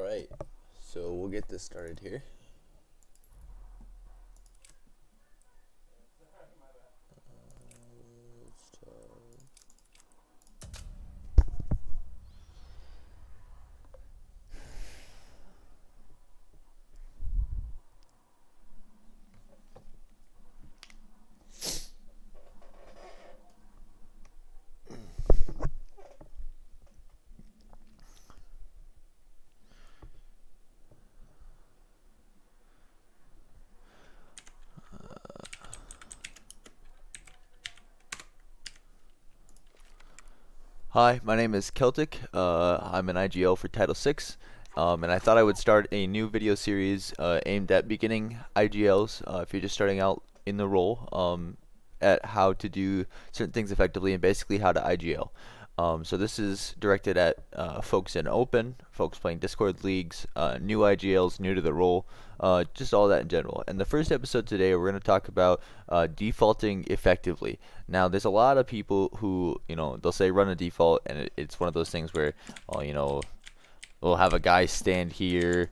Alright, so we'll get this started here. Hi, my name is Celtic. I'm an IGL for Title 6, and I thought I would start a new video series aimed at beginning IGLs if you're just starting out in the role, at how to do certain things effectively and basically how to IGL. So this is directed at folks in open, folks playing Discord leagues, new IGLs, new to the role, just all that in general. And the first episode today, we're going to talk about defaulting effectively. Now, there's a lot of people who, they'll say run a default, and it's one of those things where, we'll have a guy stand here,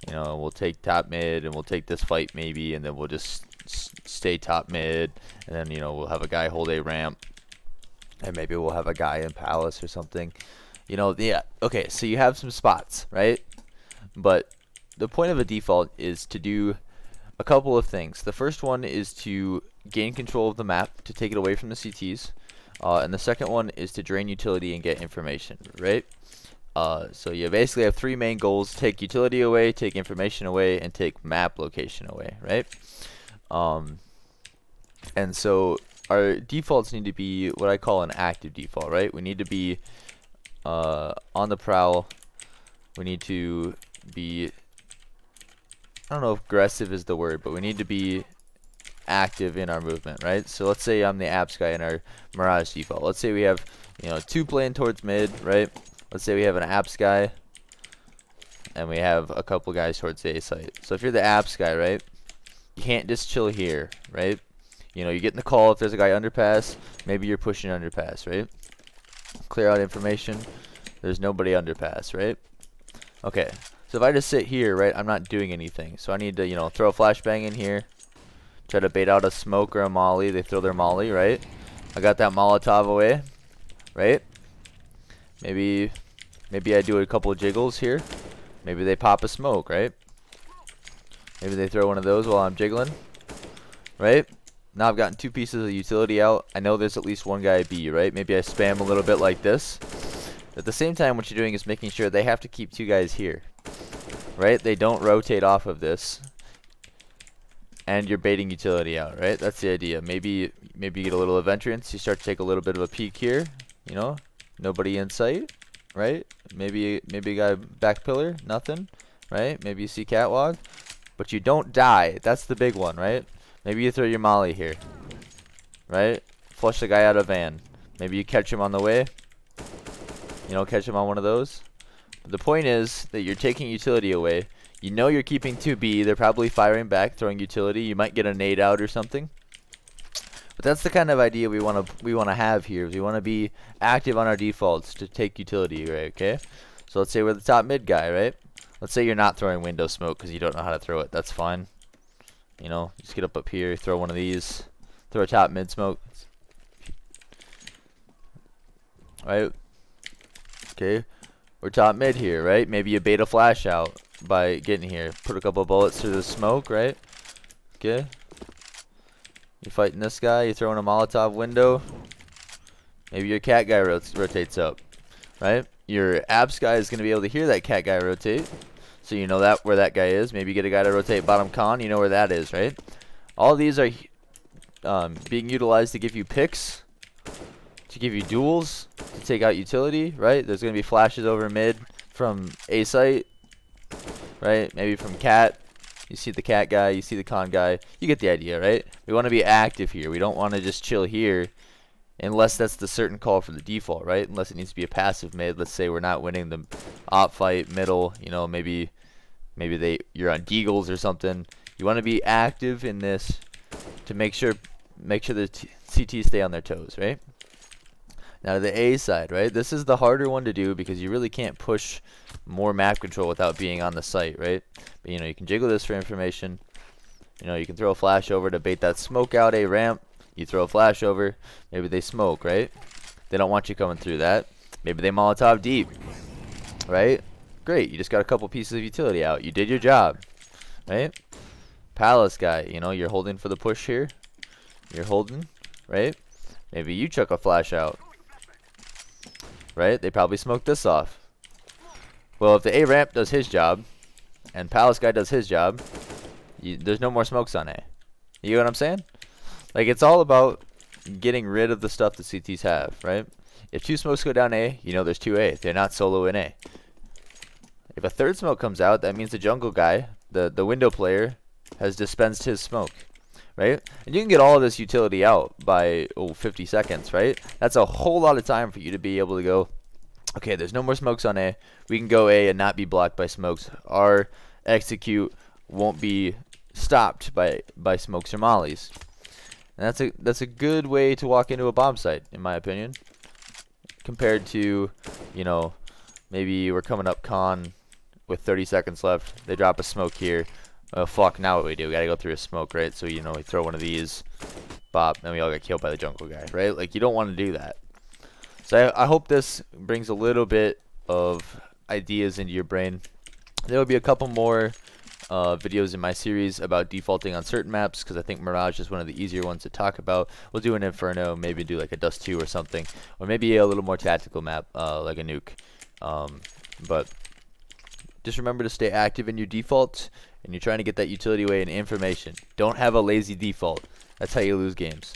we'll take top mid, and we'll take this fight maybe, and then we'll just stay top mid, and then, we'll have a guy hold a ramp. And maybe we'll have a guy in Palace or something. Yeah, okay, so you have some spots, right? But the point of a default is to do a couple of things. The first one is to gain control of the map, to take it away from the CTs. And the second one is to drain utility and get information, right? So you basically have three main goals: take utility away, take information away, and take map location away, right? And so our defaults need to be what I call an active default, right? We need to be on the prowl. We need to be, I don't know if aggressive is the word, but we need to be active in our movement, right? So let's say I'm the apps guy in our Mirage default. Let's say we have, two playing towards mid, right? Let's say we have an apps guy, and we have a couple guys towards the A site. So if you're the apps guy, right, you can't just chill here, right? You're getting the call if there's a guy underpass. Maybe you're pushing underpass, right? Clear out information. There's nobody underpass, right? Okay, so if I just sit here, right, I'm not doing anything. So I need to, throw a flashbang in here. Try to bait out a smoke or a molly. They throw their molly, right? I got that Molotov away, right? Maybe I do a couple of jiggles here. Maybe they pop a smoke, right? Maybe they throw one of those while I'm jiggling, right? Now I've gotten two pieces of utility out. I know there's at least one guy B, right? Maybe I spam a little bit like this. At the same time, what you're doing is making sure they have to keep two guys here, right? They don't rotate off of this. And you're baiting utility out, right? That's the idea. Maybe you get a little entrance. You start to take a little bit of a peek here, nobody in sight, right? Maybe a guy back pillar, nothing, right? Maybe you see catwalk, but you don't die. That's the big one, right? Maybe you throw your molly here, right? Flush the guy out of van. Maybe you catch him on the way. Catch him on one of those. But the point is that you're taking utility away. You're keeping 2B. They're probably firing back, throwing utility. You might get a nade out or something. But that's the kind of idea we want to have here. We want to be active on our defaults to take utility, right? Okay. So let's say we're the top mid guy, right? Let's say you're not throwing window smoke because you don't know how to throw it. That's fine. Just get up here, throw one of these, throw a top mid smoke. Right? Okay. We're top mid here, right? Maybe you bait a flash out by getting here. Put a couple bullets through the smoke, right? Okay. You're fighting this guy, you're throwing a Molotov window. Maybe your cat guy rotates up, right? Your apps guy is going to be able to hear that cat guy rotate. So you know where that guy is. Maybe you get a guy to rotate bottom con. You know where that is, right? All these are being utilized to give you picks, to give you duels, to take out utility, right? There's going to be flashes over mid from A site, right? Maybe from cat. You see the cat guy. You see the con guy. You get the idea, right? We want to be active here. We don't want to just chill here unless that's the certain call for the default, right? Unless it needs to be a passive mid. Let's say we're not winning the op fight middle, maybe you're on deagles or something. You want to be active in this to make sure the CTs stay on their toes, right? Now the A side, right? This is the harder one to do because you really can't push more map control without being on the site, right? But you know, you can jiggle this for information. You know, you can throw a flash over to bait that smoke out A ramp. You throw a flash over, maybe they smoke, right? They don't want you coming through that. Maybe they Molotov deep, right? Great, you just got a couple pieces of utility out. You did your job, right? Palace guy, you know, you're holding for the push here. You're holding, right? Maybe you chuck a flash out, right? They probably smoked this off. Well, if the A ramp does his job and Palace guy does his job, there's no more smokes on A. You know what I'm saying? Like, it's all about getting rid of the stuff the CTs have, right? If 2 smokes go down A, you know there's 2 A. They're not solo in A. If a 3rd smoke comes out, that means the jungle guy, the window player, has dispensed his smoke, right? And you can get all of this utility out by 50 seconds, right? That's a whole lot of time for you to be able to go, okay, there's no more smokes on A. We can go A and not be blocked by smokes. Our execute won't be stopped by smokes or mollies. And that's a good way to walk into a bomb site, in my opinion, compared to, you know, maybe we're coming up con with 30 seconds left. They drop a smoke here. Oh fuck! Now what we do? We gotta go through a smoke, right? So you know, we throw one of these, bop, then we all get killed by the jungle guy, right? Like, you don't want to do that. So I hope this brings a little bit of ideas into your brain. There will be a couple more videos in my series about defaulting on certain maps, because I think Mirage is one of the easier ones to talk about. We'll do an Inferno, maybe do like a Dust 2 or something, or maybe a little more tactical map like a nuke. But just remember to stay active in your defaults, and you're trying to get that utility away and information. Don't have a lazy default. That's how you lose games.